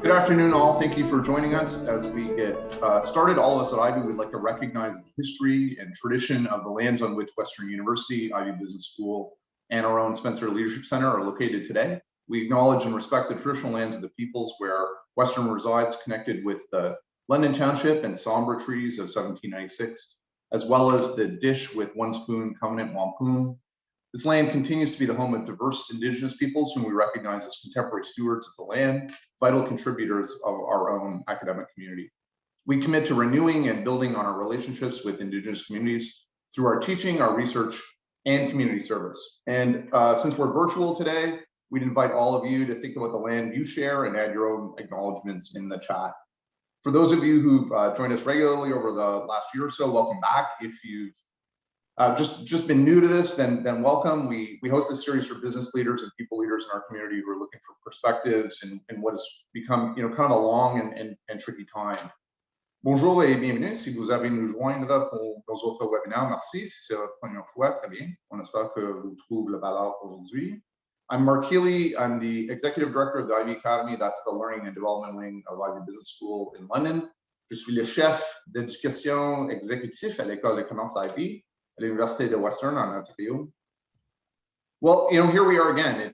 Good afternoon, all. Thank you for joining us. As we get started, all of us at Ivey would like to recognize the history and tradition of the lands on which Western University, Ivey Business School, and our own Spencer Leadership Center are located today. We acknowledge and respect the traditional lands of the peoples where Western resides, connected with the London Township and sombre treaties of 1796, as well as the dish with one spoon covenant wampum. This land continues to be the home of diverse Indigenous peoples whom we recognize as contemporary stewards of the land, vital contributors of our own academic community. We commit to renewing and building on our relationships with Indigenous communities through our teaching, our research, and community service. And since we're virtual today, we'd invite all of you to think about the land you share and add your own acknowledgments in the chat. For those of you who've joined us regularly over the last year or so, welcome back. If you've just been new to this, then welcome. We host this series for business leaders and people leaders in our community who are looking for perspectives in what has become, kind of a long and tricky time. Bonjour et bienvenue. Si vous avez nous joindre pour nos autres webinaires, merci. Si c'est votre première fois, très bien. On espère que vous trouvez la valeur aujourd'hui. I'm Mark Healy. I'm the Executive Director of the Ivey Academy. That's the Learning and Development Wing of Ivey Business School in London. Je suis le chef d'éducation exécutif à l'école de commerce Ivey at the University of Western en Ontario. Well, here we are again.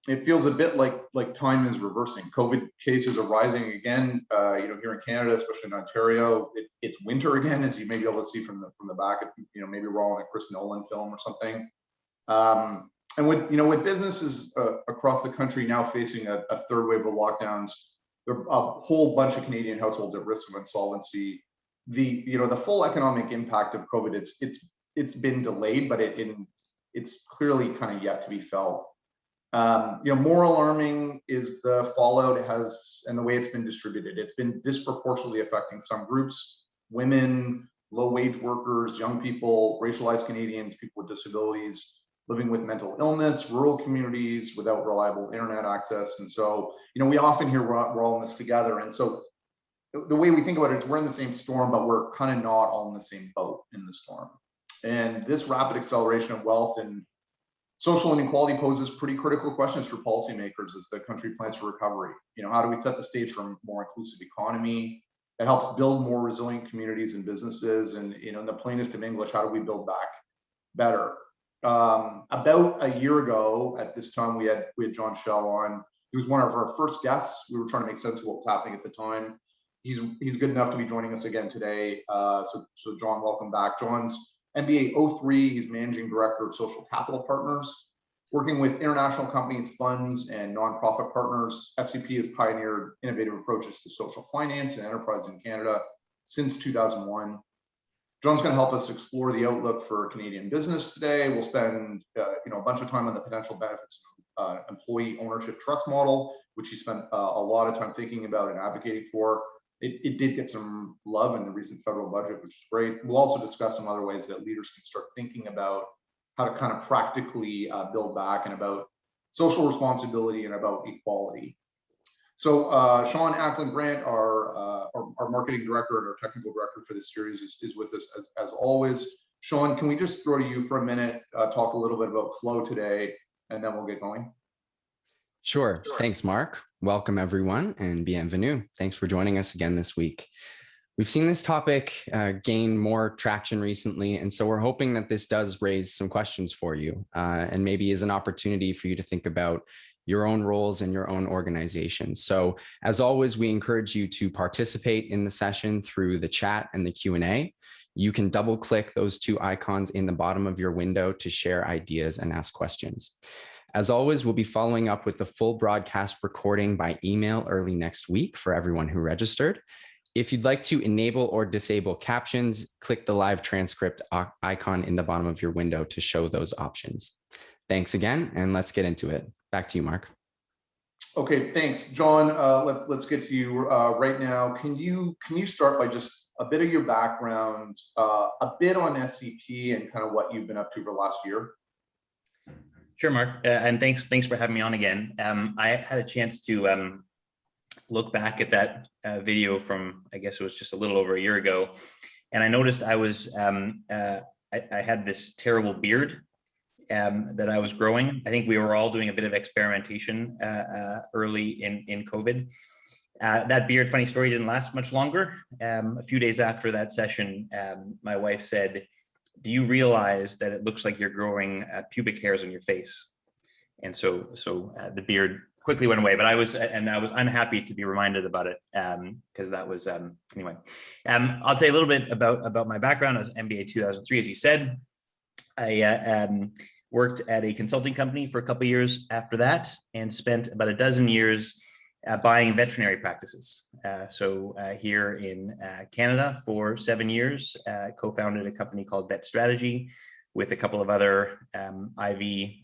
It feels a bit like time is reversing. COVID cases are rising again. Here in Canada, especially in Ontario, it's winter again, as you may be able to see from the back. Maybe we're all in a Chris Nolan film or something. And with businesses across the country now facing a third wave of lockdowns, there are a whole bunch of Canadian households at risk of insolvency. The full economic impact of COVID, it's been delayed, but it's clearly kind of yet to be felt. More alarming is the fallout and the way it's been distributed. It's been disproportionately affecting some groups: women, low-wage workers, young people, racialized Canadians, people with disabilities, living with mental illness, rural communities without reliable internet access. And so, we often hear we're all in this together. And so the way we think about it is we're in the same storm, but we're kind of not all in the same boat in the storm. And this rapid acceleration of wealth and social inequality poses pretty critical questions for policymakers as the country plans for recovery. How do we set the stage for a more inclusive economy that helps build more resilient communities and businesses? And in the plainest of English, how do we build back better? About a year ago at this time, we had Jon Shell on. He was one of our first guests. We were trying to make sense of what was happening at the time. He's good enough to be joining us again today. So Jon, welcome back. Jon's MBA 03, he's Managing Director of Social Capital Partners, working with international companies, funds, and nonprofit partners. SCP has pioneered innovative approaches to social finance and enterprise in Canada since 2001. Jon's going to help us explore the outlook for Canadian business today. We'll spend a bunch of time on the potential benefits of employee ownership trust model, which he spent a lot of time thinking about and advocating for. It did get some love in the recent federal budget, which is great. We'll also discuss some other ways that leaders can start thinking about how to kind of practically build back and about social responsibility and about equality. So Sean Ackland-Grant, our marketing director and our technical director for this series, is with us as always. Sean, can we just throw to you for a minute, talk a little bit about flow today, and then we'll get going? Sure. Thanks, Mark. Welcome, everyone, and bienvenue. Thanks for joining us again this week. We've seen this topic gain more traction recently, and so we're hoping that this does raise some questions for you and maybe is an opportunity for you to think about your own roles in your own organization. So as always, we encourage you to participate in the session through the chat and the Q&A. You can double click those two icons in the bottom of your window to share ideas and ask questions. As always, we'll be following up with the full broadcast recording by email early next week for everyone who registered. If you'd like to enable or disable captions, click the live transcript icon in the bottom of your window to show those options. Thanks again, and let's get into it. Back to you, Mark. Okay, thanks, Jon. Let's get to you right now. Can you start by just a bit of your background, a bit on SCP and kind of what you've been up to for the last year? Sure, Mark, and thanks for having me on again. I had a chance to look back at that video from, I guess it was just a little over a year ago, and I noticed I had this terrible beard that I was growing. I think we were all doing a bit of experimentation early in COVID. That beard, funny story, didn't last much longer. A few days after that session, my wife said, "Do you realize that it looks like you're growing pubic hairs on your face?" And so the beard quickly went away, but I was unhappy to be reminded about it, because that was, anyway. I'll tell you a little bit about my background. I was MBA 2003, as you said. I worked at a consulting company for a couple of years after that, and spent about a dozen years buying veterinary practices. Here in Canada for 7 years, co-founded a company called Vet Strategy with a couple of other Ivey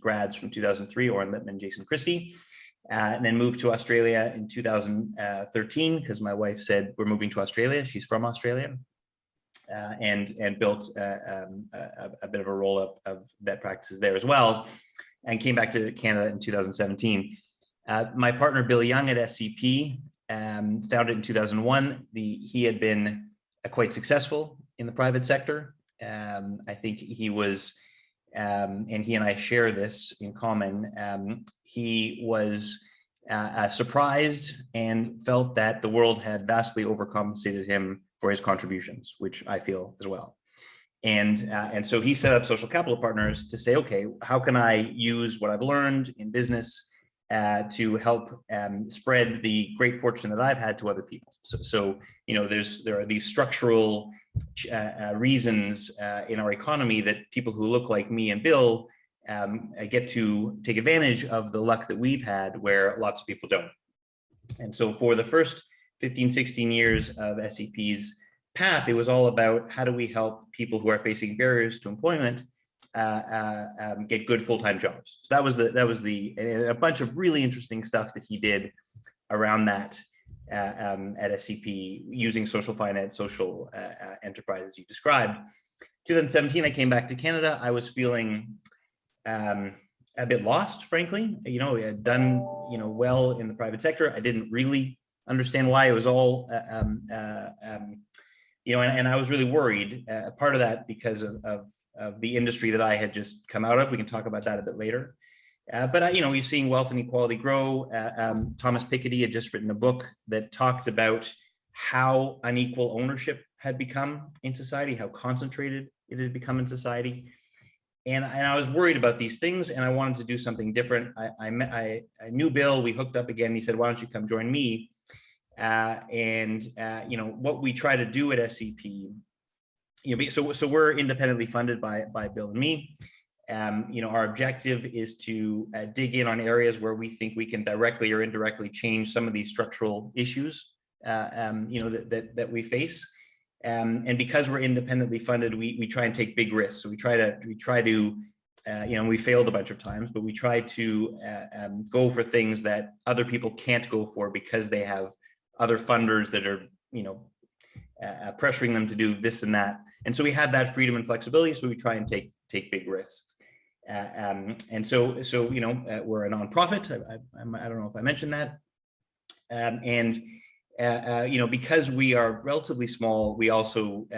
grads from 2003, Oren Lippman, Jason Christie, and then moved to Australia in 2013 because my wife said, "We're moving to Australia." She's from Australia. And built a bit of a roll-up of vet practices there as well, and came back to Canada in 2017. My partner, Bill Young at SCP, founded in 2001. He had been quite successful in the private sector. I think he was, and he and I share this in common, he was surprised and felt that the world had vastly overcompensated him for his contributions, which I feel as well. And so he set up Social Capital Partners to say, okay, how can I use what I've learned in business to help spread the great fortune that I've had to other people? So you know, there are these structural reasons in our economy that people who look like me and Bill get to take advantage of the luck that we've had where lots of people don't. And so for the first 15, 16 years of SCP's path, it was all about how do we help people who are facing barriers to employment get good full-time jobs. So that was and a bunch of really interesting stuff that he did around that at SCP using social finance, social enterprise, as you described. 2017, I came back to Canada. I was feeling a bit lost, frankly. You know, we had done, you know, well in the private sector. I didn't really understand why. It was all, you know, and I was really worried. Part of that because of the industry that I had just come out of. We can talk about that a bit later. But you know, you're seeing wealth inequality grow. Thomas Piketty had just written a book that talked about how unequal ownership had become in society, how concentrated it had become in society. And I was worried about these things, and I wanted to do something different. I knew Bill. We hooked up again. He said, "Why don't you come join me?" You know, what we try to do at SCP, you know, so we're independently funded by Bill and me. You know, our objective is to dig in on areas where we think we can directly or indirectly change some of these structural issues, you know, that we face. And because we're independently funded, we try and take big risks. So we try to, you know, we failed a bunch of times, but we try to go for things that other people can't go for because they have other funders that are, you know, pressuring them to do this and that. And so we had that freedom and flexibility. So we try and take big risks. And so you know, we're a nonprofit. I don't know if I mentioned that. You know, because we are relatively small, we also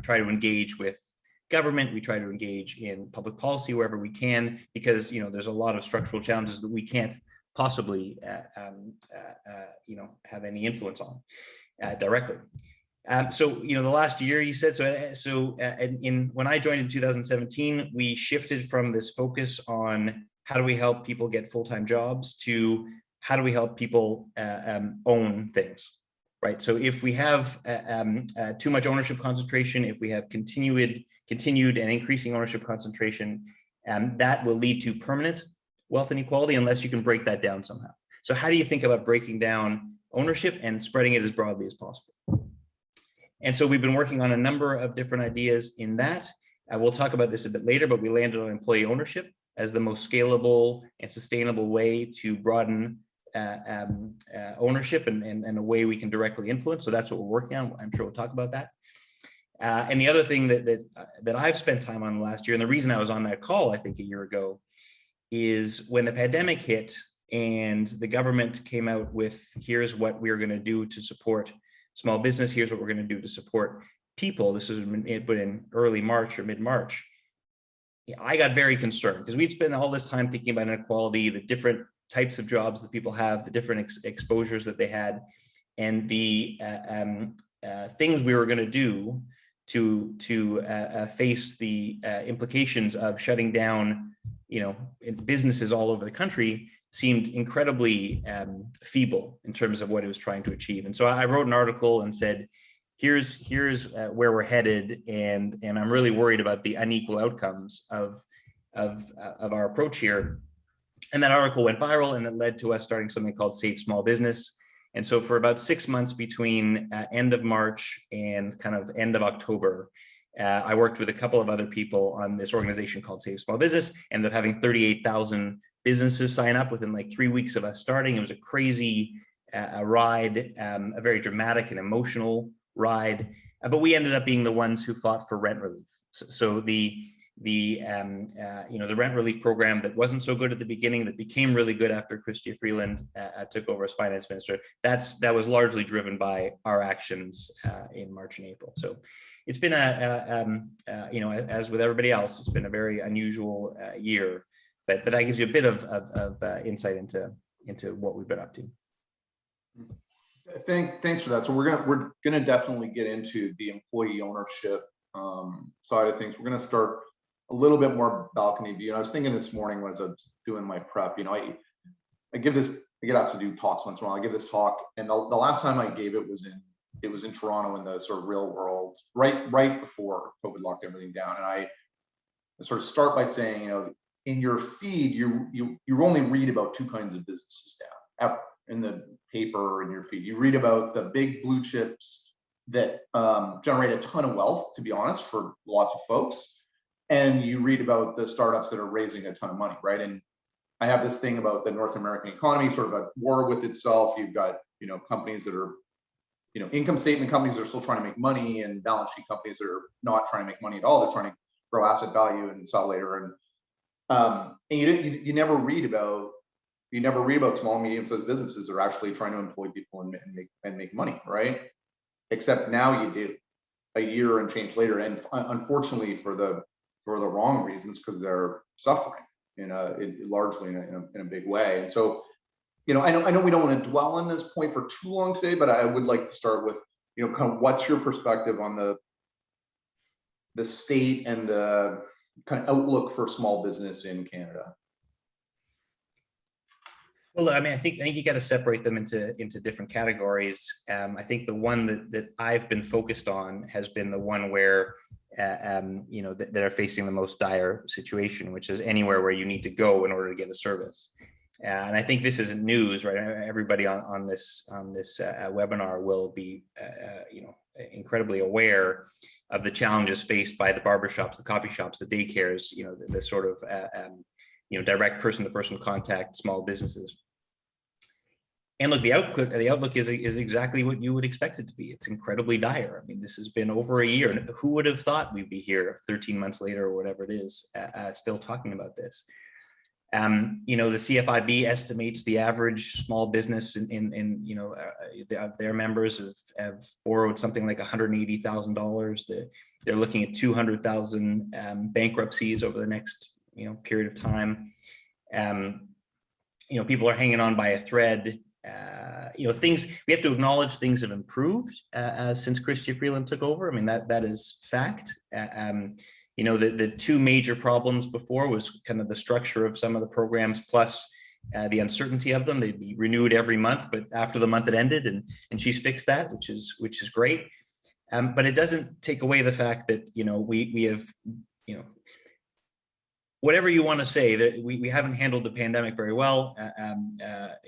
try to engage with government. We try to engage in public policy wherever we can, because, you know, there's a lot of structural challenges that we can't possibly, you know, have any influence on directly. So, you know, the last year you said, when I joined in 2017, we shifted from this focus on how do we help people get full-time jobs to how do we help people own things. Right. So if we have too much ownership concentration, if we have continued and increasing ownership concentration, that will lead to permanent wealth inequality unless you can break that down somehow. So how do you think about breaking down ownership and spreading it as broadly as possible? And so we've been working on a number of different ideas in that. We'll talk about this a bit later, but we landed on employee ownership as the most scalable and sustainable way to broaden ownership and a way we can directly influence. So that's what we're working on. I'm sure we'll talk about that. And the other thing that I've spent time on last year, and the reason I was on that call, I think a year ago, is when the pandemic hit and the government came out with, here's what we're going to do to support small business. Here's what we're going to do to support people. This was in early March or mid-March. I got very concerned because we'd spent all this time thinking about inequality, the different types of jobs that people have, the different exposures that they had, and the things we were going to do to face the implications of shutting down, businesses all over the country seemed incredibly feeble in terms of what it was trying to achieve. And so I wrote an article and said, here's where we're headed, and I'm really worried about the unequal outcomes of our approach here. And that article went viral, and it led to us starting something called Save Small Business. And so for about 6 months between end of March and kind of end of October, I worked with a couple of other people on this organization called Save Small Business, ended up having 38,000 businesses sign up within like 3 weeks of us starting. It was a crazy ride, a very dramatic and emotional ride, but we ended up being the ones who fought for rent relief. So the rent relief program that wasn't so good at the beginning, that became really good after Chrystia Freeland took over as finance minister, that was largely driven by our actions in March and April. So it's been as with everybody else, it's been a very unusual year, but that gives you a bit of insight into what we've been up to. Thanks for that. So we're gonna definitely get into the employee ownership side of things. We're gonna start a little bit more balcony view. I was thinking this morning as I was doing my prep, I get asked to do talks once in a while. I give this talk, and the last time I gave it was in Toronto in the sort of real world, right before COVID locked everything down. And I sort of start by saying, in your feed, you only read about two kinds of businesses now, ever, in the paper, in your feed. You read about the big blue chips that generate a ton of wealth, to be honest, for lots of folks. And you read about the startups that are raising a ton of money, right? And I have this thing about the North American economy, sort of at war with itself. You've got, companies that are, income statement companies that are still trying to make money, and balance sheet companies that are not trying to make money at all. They're trying to grow asset value and sell later. And you never read about small, medium-sized businesses that are actually trying to employ people and make money, right? Except now you do, a year and change later, and unfortunately for the wrong reasons, because they're suffering largely in a big way. And so, I know we don't want to dwell on this point for too long today, but I would like to start with, kind of what's your perspective on the state and the kind of outlook for small business in Canada? Well, I think you got to separate them into different categories. I think the one that I've been focused on has been the one where that are facing the most dire situation, which is anywhere where you need to go in order to get a service. And I think this isn't news, right? Everybody on this webinar will be incredibly aware of the challenges faced by the barbershops, the coffee shops, the daycares, the sort of direct person-to-person contact small businesses. And look, the outlook is exactly what you would expect it to be. It's incredibly dire. I mean, this has been over a year, and who would have thought we'd be here 13 months later or whatever it is, still talking about this? The CFIB estimates the average small business their members have borrowed something like $180,000. They're looking at 200,000 bankruptcies over the next period of time. People are hanging on by a thread. Things, we have to acknowledge, things have improved since Chrystia Freeland took over. I mean, that is fact. The two major problems before was kind of the structure of some of the programs, plus the uncertainty of them. They'd be renewed every month, but after the month it ended, and she's fixed that, which is great. But it doesn't take away the fact that we have whatever you want to say, that we haven't handled the pandemic very well.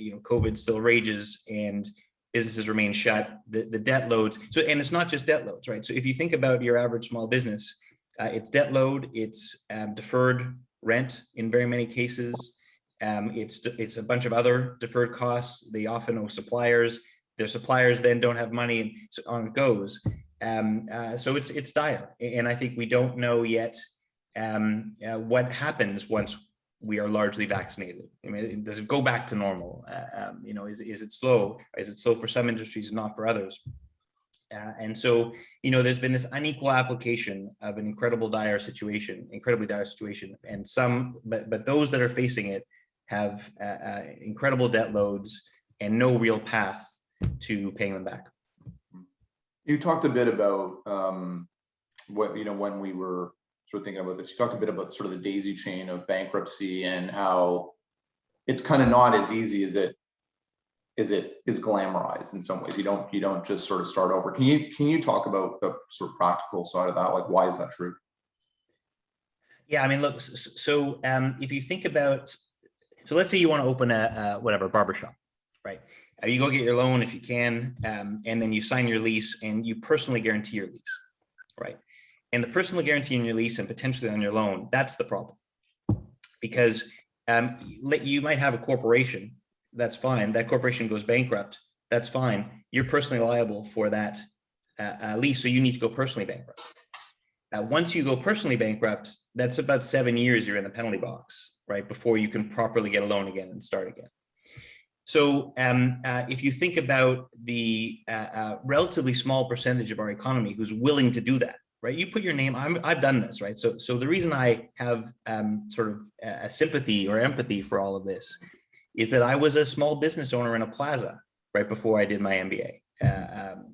COVID still rages, and businesses remain shut. The debt loads. And it's not just debt loads, right? So if you think about your average small business, it's debt load, it's deferred rent in very many cases. It's a bunch of other deferred costs. They often owe suppliers. Their suppliers then don't have money, and so on it goes. So it's dire, and I think we don't know yet what happens once we are largely vaccinated. I mean, does it go back to normal? Is it slow? Is it slow for some industries and not for others? And so, there's been this unequal application of an incredibly dire situation, and but those that are facing it have incredible debt loads and no real path to paying them back. You talked a bit about when we were sort of thinking about this, you talked a bit about sort of the daisy chain of bankruptcy and how it's kind of not as easy as it is glamorized in some ways. You don't just sort of start over. Can you talk about the sort of practical side of that? Like, why is that true? Yeah, I mean, look, so if you think about, so let's say you want to open a barbershop, right? You go get your loan if you can, and then you sign your lease and you personally guarantee your lease, right? And the personal guarantee in your lease and potentially on your loan, that's the problem. Because you might have a corporation, that's fine. That corporation goes bankrupt, that's fine. You're personally liable for that lease, so you need to go personally bankrupt. Once you go personally bankrupt, that's about 7 years you're in the penalty box, right? Before you can properly get a loan again and start again. So if you think about the relatively small percentage of our economy who's willing to do that, right? You put your name, I've done this, right? So the reason I have sort of a sympathy or empathy for all of this is that I was a small business owner in a plaza right before I did my MBA.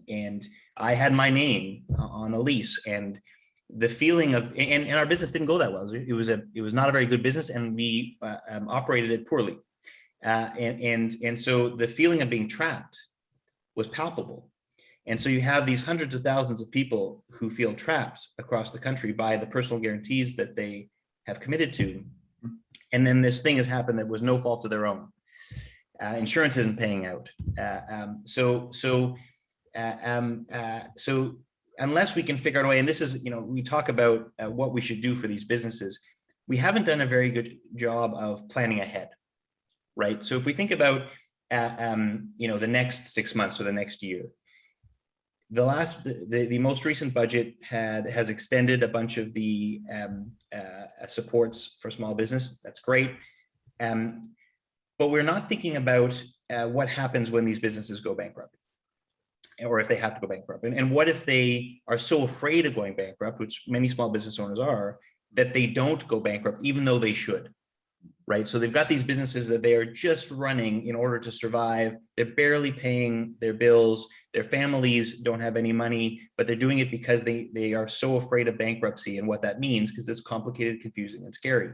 And I had my name on a lease, and the feeling of, and our business didn't go that well. It was not a very good business, and we operated it poorly. And so the feeling of being trapped was palpable. And so you have these hundreds of thousands of people who feel trapped across the country by the personal guarantees that they have committed to. And then this thing has happened that was no fault of their own. Insurance isn't paying out. So unless we can figure out a way, and this is, we talk about what we should do for these businesses, we haven't done a very good job of planning ahead, right? So if we think about, the next 6 months or the next year, the most recent budget has extended a bunch of the supports for small business. That's great. But we're not thinking about what happens when these businesses go bankrupt, or if they have to go bankrupt. And what if they are so afraid of going bankrupt, which many small business owners are, that they don't go bankrupt, even though they should, right? So they've got these businesses that they are just running in order to survive. They're barely paying their bills. Their families don't have any money, but they're doing it because they are so afraid of bankruptcy and what that means, because it's complicated, confusing, and scary.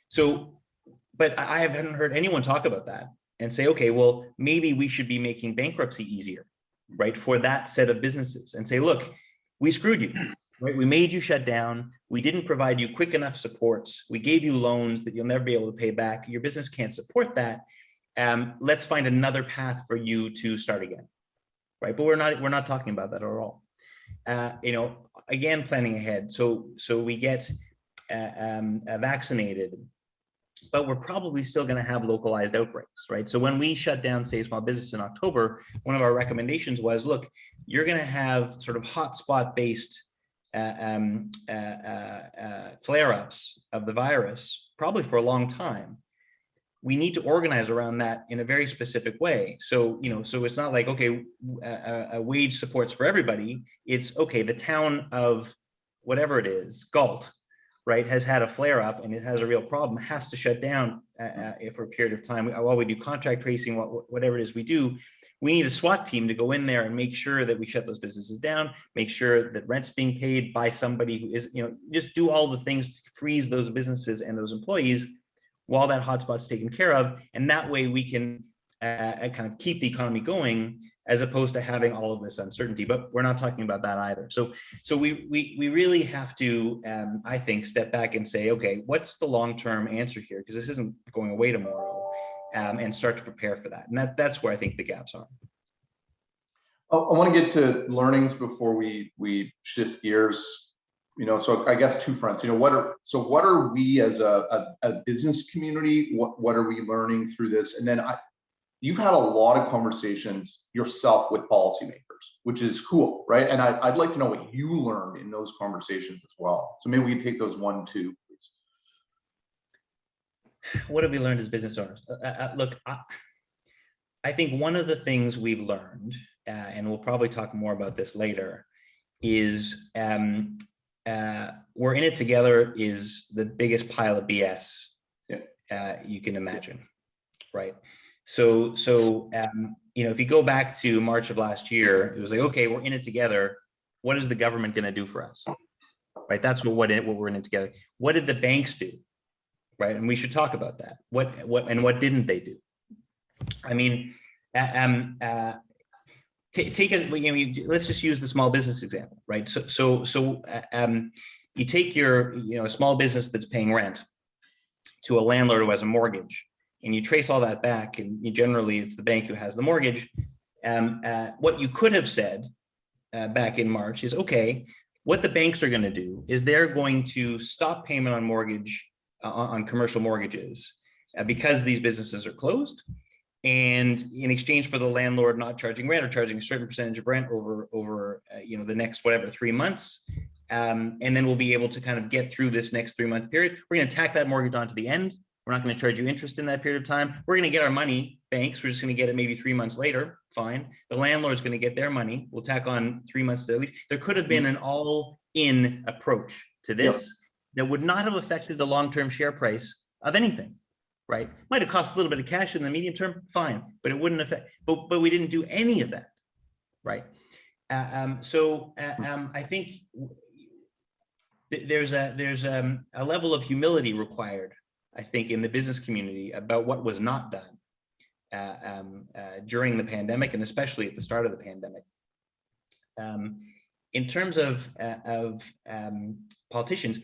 So, but I haven't heard anyone talk about that and say, okay, well, maybe we should be making bankruptcy easier, right, for that set of businesses, and say, look, we screwed you, right? We made you shut down. We didn't provide you quick enough supports. We gave you loans that you'll never be able to pay back. Your business can't support that. Let's find another path for you to start again, right? But we're not talking about that at all. Again, planning ahead. So we get vaccinated, but we're probably still going to have localized outbreaks, right? So when we shut down, say, small business in October, one of our recommendations was, look, you're going to have sort of hotspot-based flare-ups of the virus, probably for a long time. We need to organize around that in a very specific way. So, so it's not like, okay, wage supports for everybody. It's, okay, the town of whatever it is, Galt, right, has had a flare up and it has a real problem, has to shut down for a period of time. While we do contact tracing, whatever it is we do, we need a SWAT team to go in there and make sure that we shut those businesses down, make sure that rent's being paid by somebody who is, just do all the things to freeze those businesses and those employees while that hotspot's taken care of. And that way we can kind of keep the economy going, as opposed to having all of this uncertainty. But we're not talking about that either. So we really have to, I think, step back and say, okay, what's the long-term answer here? Because this isn't going away tomorrow, and start to prepare for that. And that's where I think the gaps are. I want to get to learnings before we shift gears. So I guess two fronts. What are we as a business community? What are we learning through this? And then you've had a lot of conversations yourself with policymakers, which is cool, right? And I'd like to know what you learned in those conversations as well. So maybe we can take those 1, 2, please. What have we learned as business owners? Look, I think one of the things we've learned, and we'll probably talk more about this later, is we're in it together is the biggest pile of BS you can imagine, right? So if you go back to March of last year, it was like, okay, we're in it together. What is the government going to do for us? Right? That's what we're in it together. What did the banks do? Right? And we should talk about that. What didn't they do? I mean, let's just use the small business example, right? So you take a small business that's paying rent to a landlord who has a mortgage, and you trace all that back, and generally it's the bank who has the mortgage. What you could have said back in March is, okay, what the banks are going to do is they're going to stop payment on mortgage on commercial mortgages because these businesses are closed, and in exchange for the landlord not charging rent or charging a certain percentage of rent over the next 3 months, and then we'll be able to kind of get through this next 3-month period. We're going to tack that mortgage onto the end. We're not going to charge you interest in that period of time. We're going to get our money, banks. We're just going to get it maybe 3 months later. Fine. The landlord's going to get their money. We'll tack on 3 months to at least. There could have been an all-in approach to this that would not have affected the long-term share price of anything, right? Might have cost a little bit of cash in the medium term, fine, but it wouldn't affect. But we didn't do any of that, right? I think there's a level of humility required, I think, in the business community about what was not done during the pandemic, and especially at the start of the pandemic. In terms of politicians,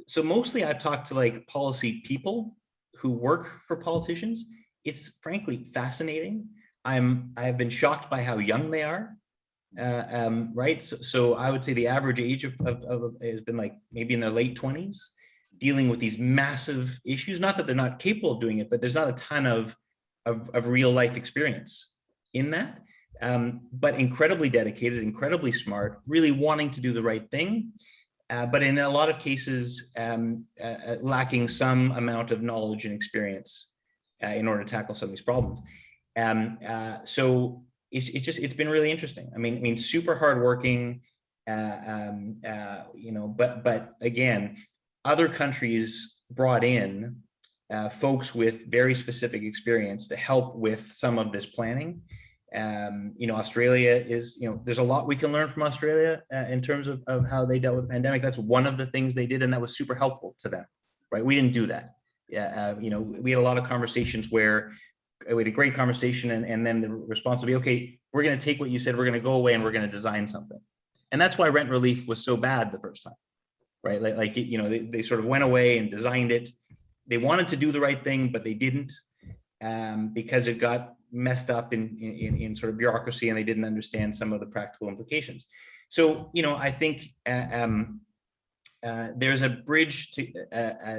so mostly I've talked to policy people who work for politicians. It's frankly fascinating. I've been shocked by how young they are. Right. So I would say the average age of has been maybe in their late 20s, dealing with these massive issues. Not that they're not capable of doing it, but there's not a ton of real life experience in that. But incredibly dedicated, incredibly smart, really wanting to do the right thing. But in a lot of cases, lacking some amount of knowledge and experience in order to tackle some of these problems. So it's been really interesting. I mean, super hardworking, but again, other countries brought in folks with very specific experience to help with some of this planning. Australia is, there's a lot we can learn from Australia in terms of how they dealt with the pandemic. That's one of the things they did, and that was super helpful to them, right? We didn't do that. We had a lot of conversations where we had a great conversation, and then the response would be, okay, we're going to take what you said, we're going to go away and we're going to design something. And that's why rent relief was so bad the first time, right? They sort of went away and designed it. They wanted to do the right thing, but they didn't, because it got messed up in sort of bureaucracy, and they didn't understand some of the practical implications. So, I think there's a bridge to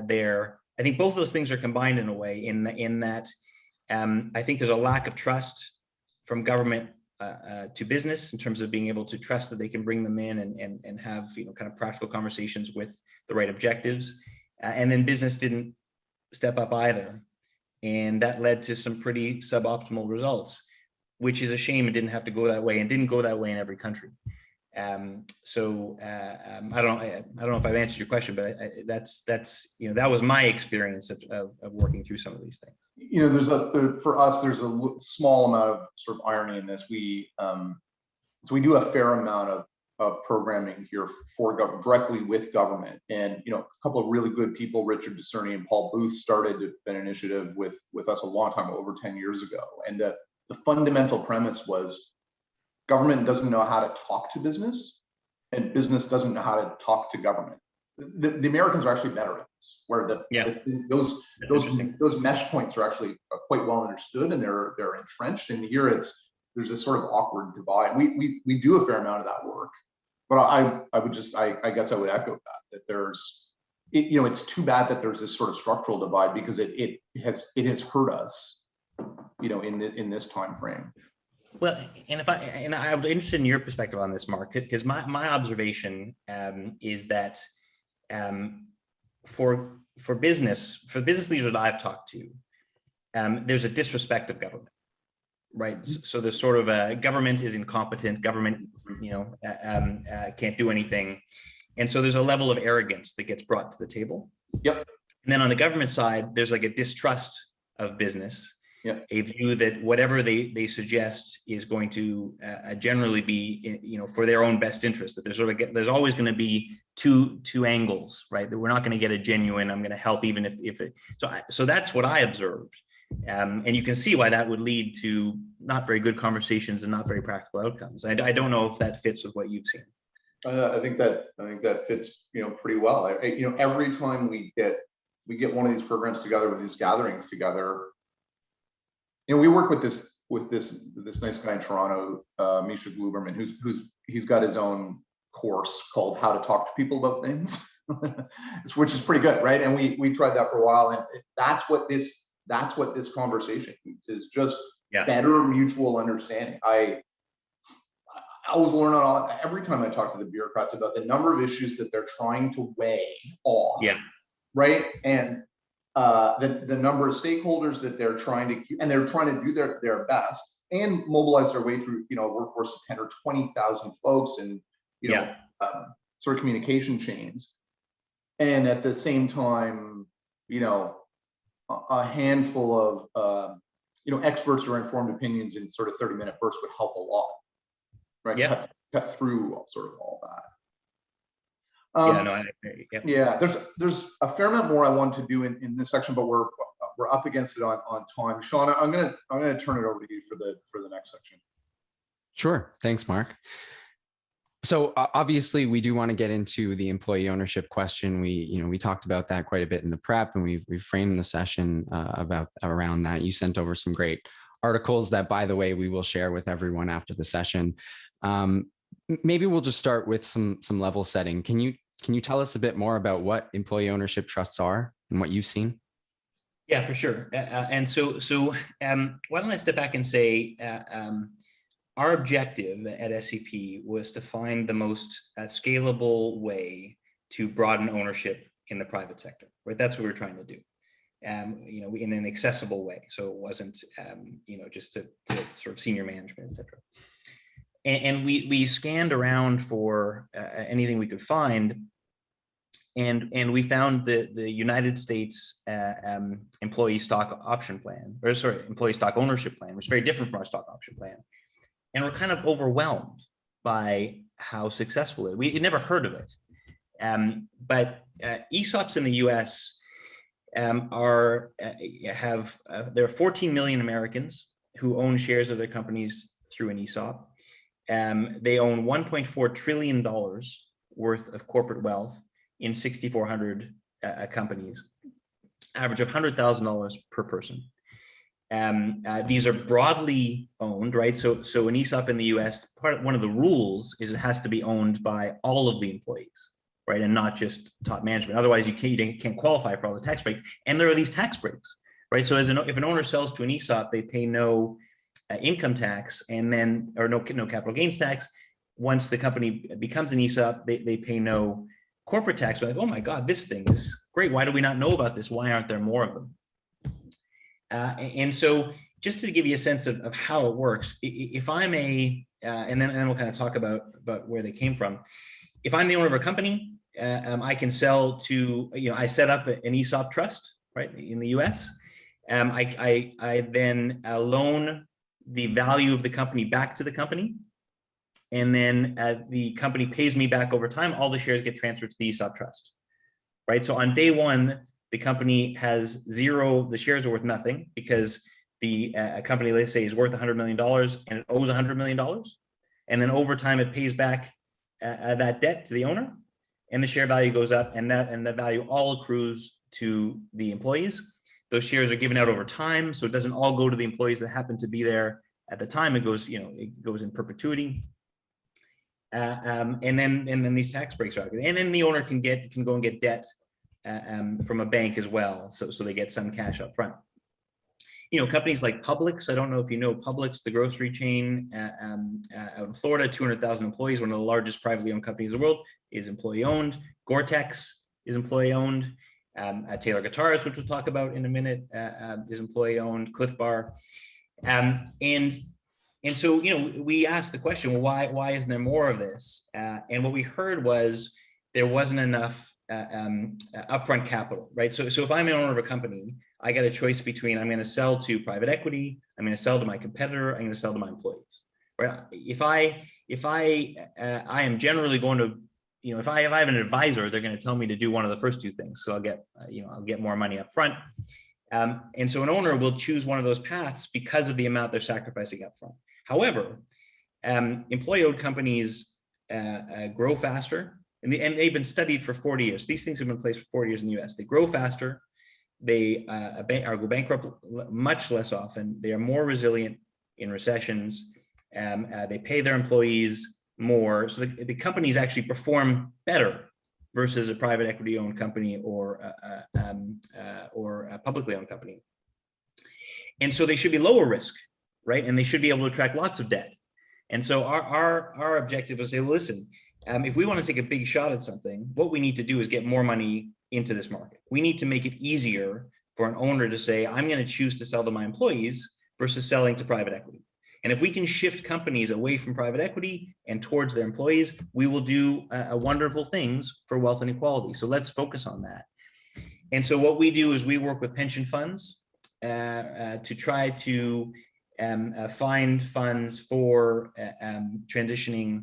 there. I think both of those things are combined in a way in that I think there's a lack of trust from government to business in terms of being able to trust that they can bring them in and have kind of practical conversations with the right objectives. And then business didn't step up either. And that led to some pretty suboptimal results, which is a shame. It didn't have to go that way, and didn't go that way in every country. I don't know if I've answered your question, but that's that was my experience of working through some of these things. For us, there's a small amount of sort of irony in this. We do a fair amount of programming here for government, directly with government, and a couple of really good people, Richard Discerni and Paul Booth, started an initiative with us a long time, over 10 years ago, and the fundamental premise was government doesn't know how to talk to business, and business doesn't know how to talk to government. The Americans are actually better at this, where those mesh points are actually quite well understood, and they're entrenched. And here there's this sort of awkward divide. We do a fair amount of that work, but I guess I would echo that there's it's too bad that there's this sort of structural divide, because it has hurt us in this time frame. Well, and I'm interested in your perspective on this, Mark, because my observation is that for business leaders that I've talked to, there's a disrespect of government, right? So there's sort of a government is incompetent, government can't do anything, and so there's a level of arrogance that gets brought to the table. Yep. And then on the government side, there's like a distrust of business, Yeah. a view that whatever they suggest is going to generally be, for their own best interest. That there's always going to be two angles, right? That we're not going to get a genuine, I'm going to help even if it. So that's what I observed, and you can see why that would lead to not very good conversations and not very practical outcomes. I don't know if that fits with what you've seen. I think that fits, pretty well. Every time we get one of these programs together, with these gatherings together, we work with this nice guy in Toronto, Misha Gluberman, he's got his own course called How to Talk to People About Things, which is pretty good, right? And we tried that for a while, and that's what this conversation needs, is just better mutual understanding. I always learn every time I talk to the bureaucrats about the number of issues that they're trying to weigh off, right? And the number of stakeholders that they're trying to do their best and mobilize their way through, a workforce of 10 or 20,000 folks, and sort of communication chains. And at the same time, a handful of experts or informed opinions in sort of 30-minute bursts would help a lot, right? Cut through sort of all that. I agree. There's a fair amount more I want to do in this section, but we're up against it on time. Sean, I'm gonna turn it over to you for the next section. Sure. Thanks, Mark. So obviously we do want to get into the employee ownership question. We talked about that quite a bit in the prep, and we've framed the session around that. You sent over some great articles that, by the way, we will share with everyone after the session. Maybe we'll just start with some level setting. Can you tell us a bit more about what employee ownership trusts are and what you've seen? Yeah, for sure. And so why don't I step back and say our objective at SCP was to find the most scalable way to broaden ownership in the private sector, right? That's what we're trying to do, in an accessible way. So it wasn't, just to sort of senior management, et cetera. And we scanned around for anything we could find, and we found the United States employee stock option plan, employee stock ownership plan, which is very different from our stock option plan. And we're kind of overwhelmed by how successful it is. We had never heard of it. But ESOPs in the US there are 14 million Americans who own shares of their companies through an ESOP. They own $1.4 trillion worth of corporate wealth in 6,400 companies, average of $100,000 per person. These are broadly owned, right? So an ESOP in the US, one of the rules is it has to be owned by all of the employees, right? And not just top management. Otherwise, you can't qualify for all the tax breaks. And there are these tax breaks, right? So if an owner sells to an ESOP, they pay no income tax, and then, or no capital gains tax. Once the company becomes an ESOP, they pay no corporate tax. We're like, oh my God, this thing is great. Why do we not know about this? Why aren't there more of them? And so just to give you a sense of how it works, if I'm and then we'll kind of talk about where they came from. If I'm the owner of a company, I can sell to, I set up an ESOP trust, right, in the US. I then loan the value of the company back to the company. And then the company pays me back over time. All the shares get transferred to the ESOP trust, right? So on day one, the company has zero, the shares are worth nothing because the company, let's say, is worth $100 million and it owes $100 million. And then over time, it pays back that debt to the owner, and the share value goes up, and the value all accrues to the employees. Those shares are given out over time, so it doesn't all go to the employees that happen to be there at the time. It goes, it goes in perpetuity. And then these tax breaks are, and then the owner can go and get debt from a bank as well, so they get some cash up front. Companies like Publix, I don't know if you know Publix, the grocery chain out in Florida, 200,000 employees, one of the largest privately owned companies in the world, is employee owned. Gore-Tex is employee owned. Taylor Guitars, which we'll talk about in a minute, is employee owned. Cliff Bar, and so we asked the question, well, why isn't there more of this? And what we heard was there wasn't enough upfront capital, right? So if I'm an owner of a company, I got a choice between I'm going to sell to private equity, I'm going to sell to my competitor, I'm going to sell to my employees, right? If I am generally going to, if I have an advisor, they're going to tell me to do one of the first two things. So I'll get more money up front. And so an owner will choose one of those paths because of the amount they're sacrificing up front. However, employee-owned companies grow faster, and they've been studied for 40 years. These things have been in place for 40 years in the US. They grow faster. They go bankrupt much less often. They are more resilient in recessions. They pay their employees more. So the companies actually perform better versus a private equity owned company or a publicly owned company. And so they should be lower risk, right? And they should be able to attract lots of debt. And so our objective is to say, listen, if we want to take a big shot at something, what we need to do is get more money into this market. We need to make it easier for an owner to say, I'm going to choose to sell to my employees versus selling to private equity. And if we can shift companies away from private equity and towards their employees, we will do wonderful things for wealth inequality. So let's focus on that. And so what we do is we work with pension funds to try to find funds for transitioning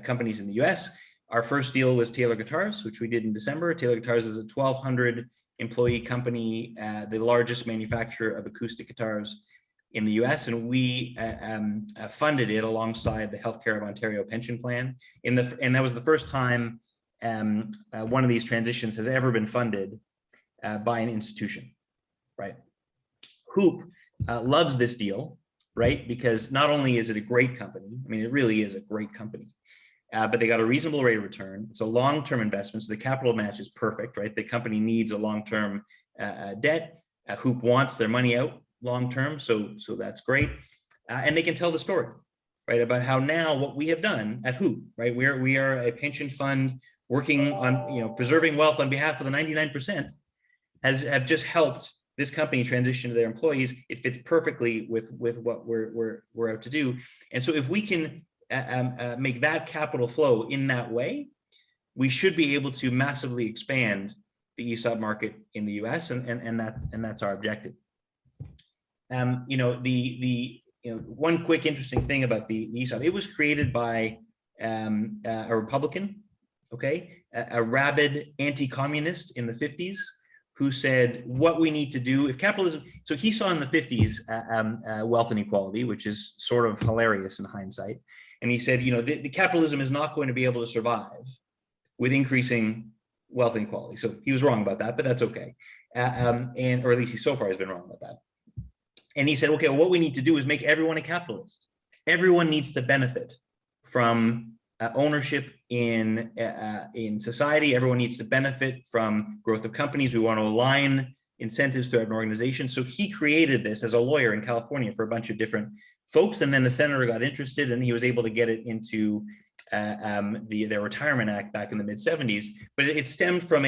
companies in the US. Our first deal was Taylor Guitars, which we did in December. Taylor Guitars is a 1,200 employee company, the largest manufacturer of acoustic guitars in the US, and we funded it alongside the Healthcare of Ontario pension plan. And that was the first time one of these transitions has ever been funded by an institution, right? Hoop loves this deal, right? Because not only is it a great company, I mean, it really is a great company, but they got a reasonable rate of return. It's a long-term investment, so the capital match is perfect, right? The company needs a long-term debt. Hoop wants their money out long-term, so that's great. And they can tell the story, right? About how now what we have done at Hoop, right? We are a pension fund working on, preserving wealth on behalf of the 99% have just helped this company transition to their employees. It fits perfectly with what we're out to do. And so if we can make that capital flow in that way, we should be able to massively expand the ESOP market in the US, and that's our objective. One quick interesting thing about the ESOP, it was created by a Republican, okay, a rabid anti-communist in the 50s, who said what we need to do if capitalism. So he saw in the 50s wealth inequality, which is sort of hilarious in hindsight. And he said, the capitalism is not going to be able to survive with increasing wealth inequality. So he was wrong about that, but that's okay. Or at least he so far has been wrong about that. And he said, okay, well, what we need to do is make everyone a capitalist. Everyone needs to benefit from ownership in society. Everyone needs to benefit from growth of companies. We want to align incentives throughout an organization. So he created this as a lawyer in California for a bunch of different folks. And then the senator got interested and he was able to get it into their Retirement Act back in the mid-70s. But it stemmed from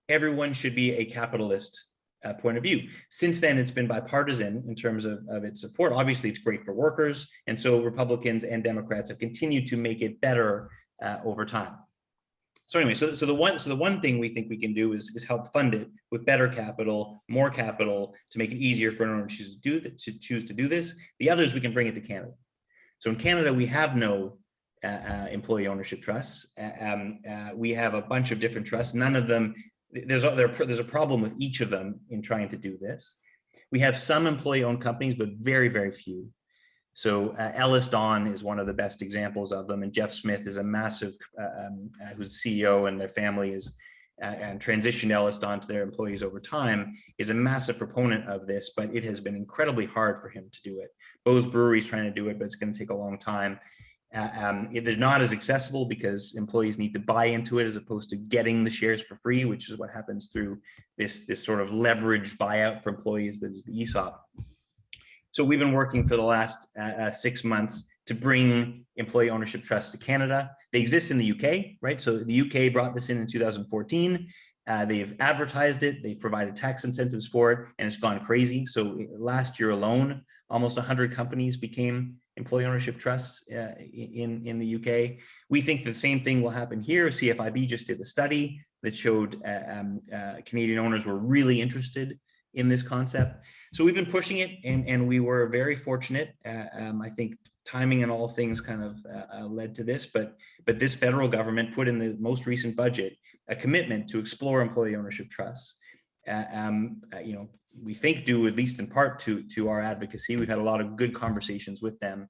everyone should be a capitalist point of view. Since then, it's been bipartisan in terms of its support. Obviously, it's great for workers. And so Republicans and Democrats have continued to make it better over time. So anyway, so the one thing we think we can do is help fund it with better capital, more capital, to make it easier for anyone to choose to do this. The other is we can bring it to Canada. So in Canada, we have no employee ownership trusts. We have a bunch of different trusts. None of them, there's a problem with each of them in trying to do this. We have some employee-owned companies, but very, very few. So Ellis Don is one of the best examples of them, and Jeff Smith is a massive, who's the CEO, and their family is, and transitioned Ellis Don to their employees over time, is a massive proponent of this, but it has been incredibly hard for him to do it. Bose Brewery is trying to do it, but it's going to take a long time. It is not as accessible because employees need to buy into it as opposed to getting the shares for free, which is what happens through this sort of leveraged buyout for employees that is the ESOP. So we've been working for the last 6 months to bring employee ownership trusts to Canada. They exist in the UK, right? So the UK brought this in 2014. They've advertised it, they've provided tax incentives for it, and it's gone crazy. So last year alone, almost 100 companies became employee ownership trusts in the UK. We think the same thing will happen here. CFIB just did a study that showed Canadian owners were really interested in this concept. So we've been pushing it, and we were very fortunate. I think timing and all things kind of led to this, but this federal government put in the most recent budget a commitment to explore employee ownership trusts. We think due at least in part to our advocacy. We've had a lot of good conversations with them,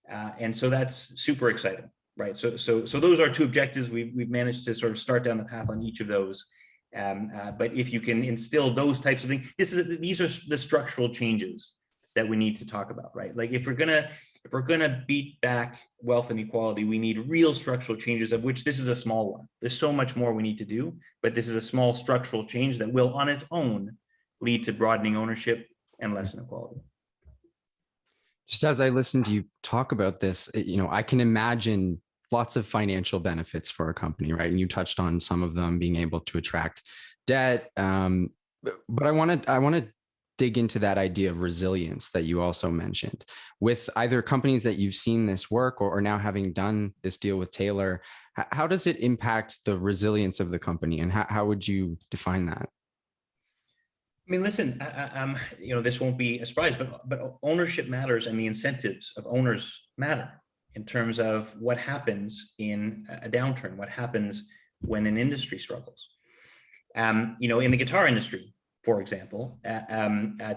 and so that's super exciting, right? So those are two objectives. We've managed to sort of start down the path on each of those. But if you can instill those types of things, these are the structural changes that we need to talk about, right? Like if we're gonna beat back wealth inequality, we need real structural changes, of which this is a small one. There's so much more we need to do, but this is a small structural change that will on its own lead to broadening ownership and less inequality. Just as I listen to you talk about this, I can imagine lots of financial benefits for a company, right? And you touched on some of them, being able to attract debt. But I want to dig into that idea of resilience that you also mentioned with either companies that you've seen this work or now having done this deal with Taylor. How does it impact the resilience of the company, and how would you define that? I mean, listen, this won't be a surprise, but ownership matters, and the incentives of owners matter in terms of what happens in a downturn, what happens when an industry struggles. In the guitar industry, for example,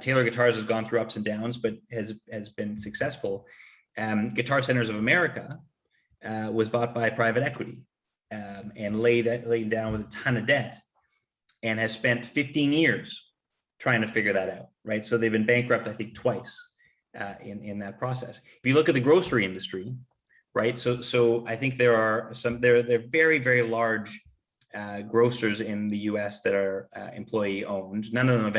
Taylor Guitars has gone through ups and downs, but has been successful. Guitar Centers of America was bought by private equity and laid down with a ton of debt, and has spent 15 years trying to figure that out, right? So they've been bankrupt, I think, twice in that process. If you look at the grocery industry, right? So I think there are they're very, very large grocers in the US that are employee owned. None of them have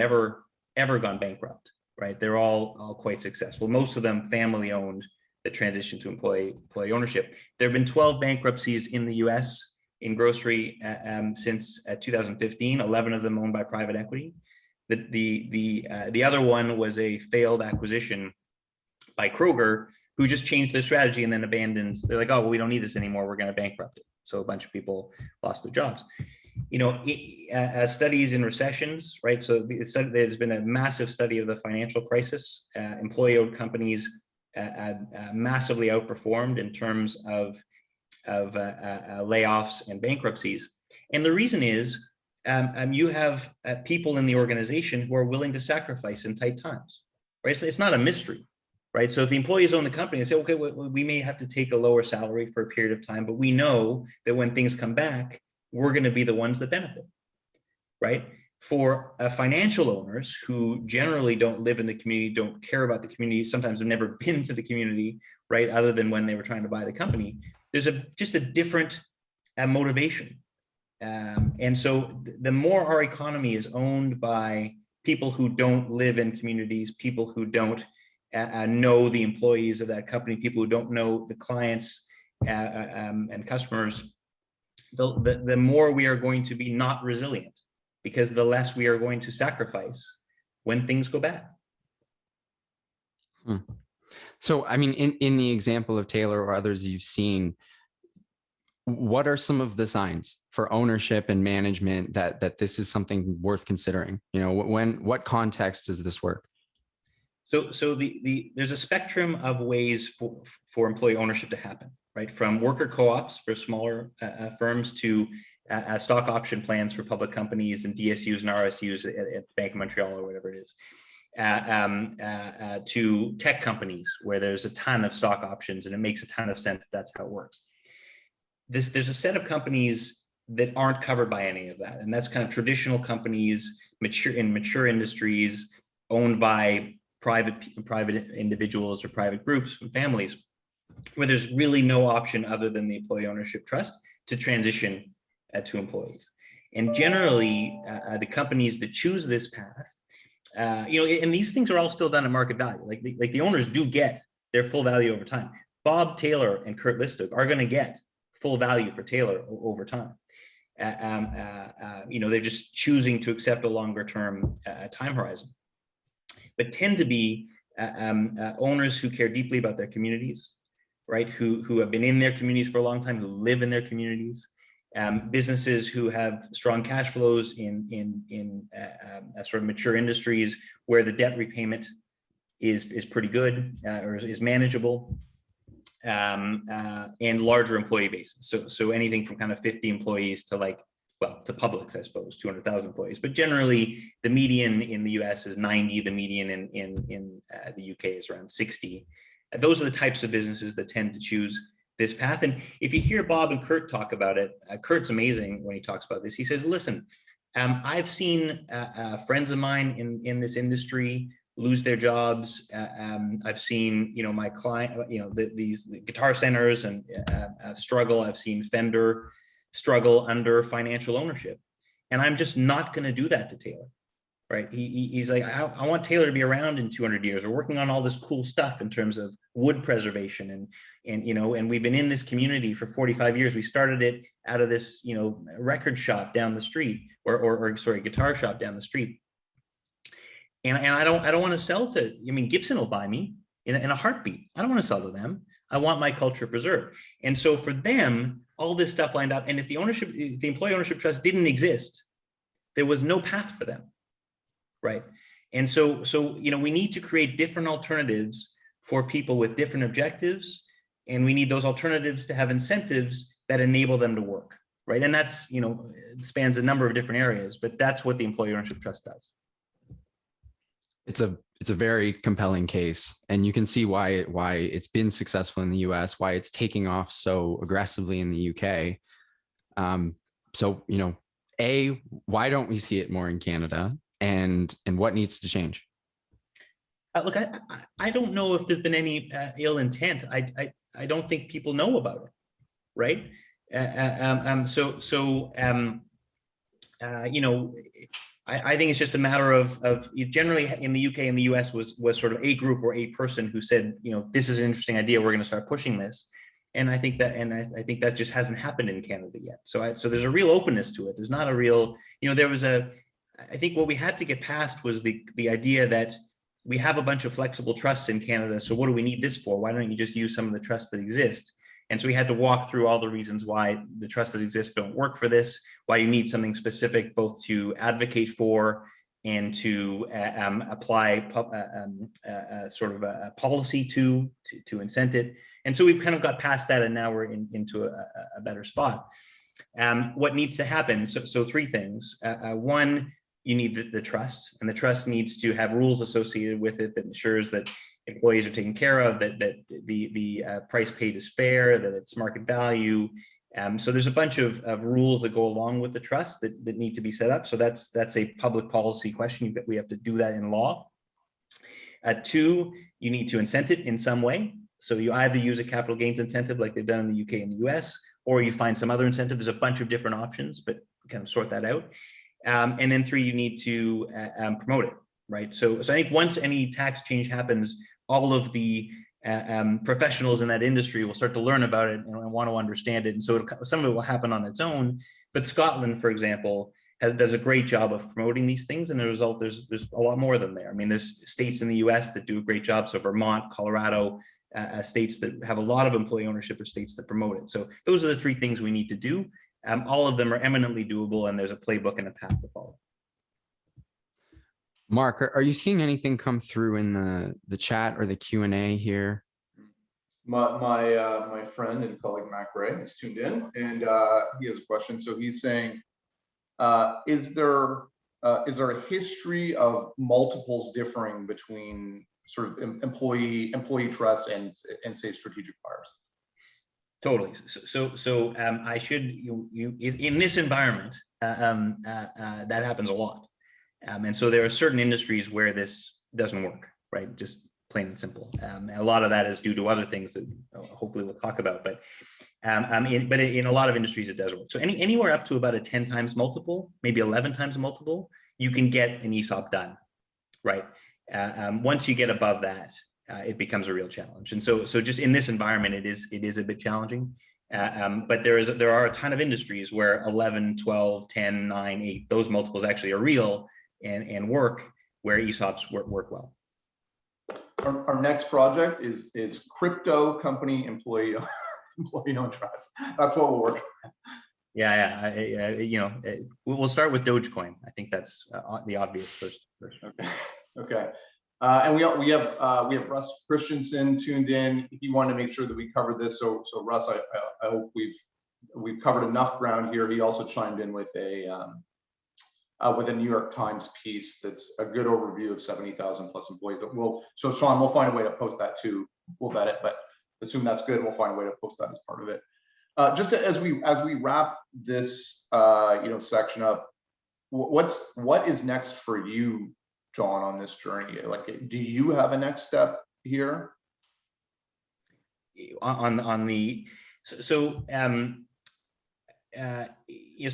ever gone bankrupt, right? They're all quite successful. Most of them family owned that transition to employee ownership. There have been 12 bankruptcies in the US in grocery since 2015, 11 of them owned by private equity. The other one was a failed acquisition by Kroger, who just changed their strategy and then abandoned. They're like, oh, well, we don't need this anymore. We're going to bankrupt it. So a bunch of people lost their jobs. Studies in recessions, right? So there's been a massive study of the financial crisis. Employee-owned companies massively outperformed in terms of layoffs and bankruptcies. And the reason is, you have people in the organization who are willing to sacrifice in tight times, right? So it's not a mystery, right? So if the employees own the company, they say, okay, we may have to take a lower salary for a period of time, but we know that when things come back, we're going to be the ones that benefit, right? For financial owners who generally don't live in the community, don't care about the community, sometimes have never been to the community, right? Other than when they were trying to buy the company, there's just a different motivation. And so the more our economy is owned by people who don't live in communities, people who don't know the employees of that company, people who don't know the clients and customers, the more we are going to be not resilient, because the less we are going to sacrifice when things go bad. So, I mean, in the example of Taylor or others you've seen, what are some of the signs for ownership and management that this is something worth considering? What context does this work? So there's a spectrum of ways for employee ownership to happen, right? From worker co-ops for smaller firms to stock option plans for public companies and DSUs and RSUs at Bank of Montreal or whatever it is, to tech companies where there's a ton of stock options and it makes a ton of sense that's how it works. There's a set of companies that aren't covered by any of that. And that's kind of traditional companies, mature industries, owned by private individuals or private groups and families, where there's really no option other than the employee ownership trust to transition to employees. And generally, the companies that choose this path, and these things are all still done at market value. Like the owners do get their full value over time. Bob Taylor and Kurt Listog are going to get full value for Taylor over time. They're just choosing to accept a longer term time horizon, but tend to be owners who care deeply about their communities, right? Who have been in their communities for a long time, who live in their communities, businesses who have strong cash flows in sort of mature industries where the debt repayment is pretty good or is manageable, and larger employee bases. So anything from kind of 50 employees to like, well, to Publix, I suppose, 200,000 employees. But generally, the median in the US is 90. The median in the UK is around 60. Those are the types of businesses that tend to choose this path. And if you hear Bob and Kurt talk about it, Kurt's amazing when he talks about this. He says, listen, I've seen friends of mine in this industry lose their jobs. I've seen, my client, these guitar centers and struggle. I've seen Fender struggle under financial ownership. And I'm just not going to do that to Taylor, right? He's like, I want Taylor to be around in 200 years. We're working on all this cool stuff in terms of wood preservation. And we've been in this community for 45 years. We started it out of this, record shop down the street or guitar shop down the street. And I don't want to sell to, Gibson will buy me in a heartbeat. I don't want to sell to them. I want my culture preserved. And so for them, all this stuff lined up. And if the employee ownership trust didn't exist, there was no path for them, right? And so we need to create different alternatives for people with different objectives. And we need those alternatives to have incentives that enable them to work, right? And that's, spans a number of different areas, but that's what the employee ownership trust does. It's a very compelling case, and you can see why it's been successful in the US, why it's taking off so aggressively in the UK. So, why don't we see it more in Canada, and what needs to change? Look, I don't know if there's been any ill intent. I don't think people know about it, right? I think it's just a matter of generally in the UK and the US was sort of a group or a person who said, this is an interesting idea. We're going to start pushing this. And I think that just hasn't happened in Canada yet. So there's a real openness to it. There's not a real, I think what we had to get past was the idea that we have a bunch of flexible trusts in Canada. So what do we need this for? Why don't you just use some of the trusts that exist? And so we had to walk through all the reasons why the trusts that exist don't work for this, why you need something specific both to advocate for and to apply sort of a policy to incent it. And so we've kind of got past that, and now we're into a better spot. What needs to happen? So three things. One, you need the trust, and the trust needs to have rules associated with it that ensures that employees are taken care of, that the price paid is fair, that it's market value. So there's a bunch of rules that go along with the trust that need to be set up. So that's a public policy question. We have to do that in law. Two, you need to incent it in some way. So you either use a capital gains incentive like they've done in the UK and the US, or you find some other incentive. There's a bunch of different options, but kind of sort that out. And then three, you need to promote it, right? So I think once any tax change happens, all of the professionals in that industry will start to learn about it and want to understand it. And so some of it will happen on its own. But Scotland, for example, does a great job of promoting these things. And the result, there's a lot more than there. There's states in the US that do a great job. So Vermont, Colorado, states that have a lot of employee ownership, or states that promote it. So those are the three things we need to do. All of them are eminently doable, and there's a playbook and a path to follow. Mark, are you seeing anything come through in the chat or the Q&A here? My friend and colleague Mac Ray is tuned in, and he has a question. So he's saying, is there a history of multiples differing between sort of employee trust and say strategic buyers? Totally. So I should in this environment that happens a lot. And so there are certain industries where this doesn't work, right? Just plain and simple. A lot of that is due to other things that hopefully we'll talk about. But in a lot of industries, it does work. So anywhere up to about a 10 times multiple, maybe 11 times multiple, you can get an ESOP done, right? Once you get above that, it becomes a real challenge. And so just in this environment, it is a bit challenging. But there are a ton of industries where 11, 12, 10, 9, 8, those multiples actually are real and work, where ESOPs work well. Our next project is crypto company employee owned trust. That's what we'll work on. Yeah. We'll start with Dogecoin. I think that's the obvious first. Okay. And we have Russ Christensen tuned in. He wanted to make sure that we covered this. So Russ, I hope we've covered enough ground here. He also chimed in with a New York Times piece that's a good overview of 70,000 plus employees. So Sean, we'll find a way to post that too. We'll vet it, but assume that's good. We'll find a way to post that as part of it. As we wrap this section up, what is next for you, Jon, on this journey? Like, do you have a next step here? As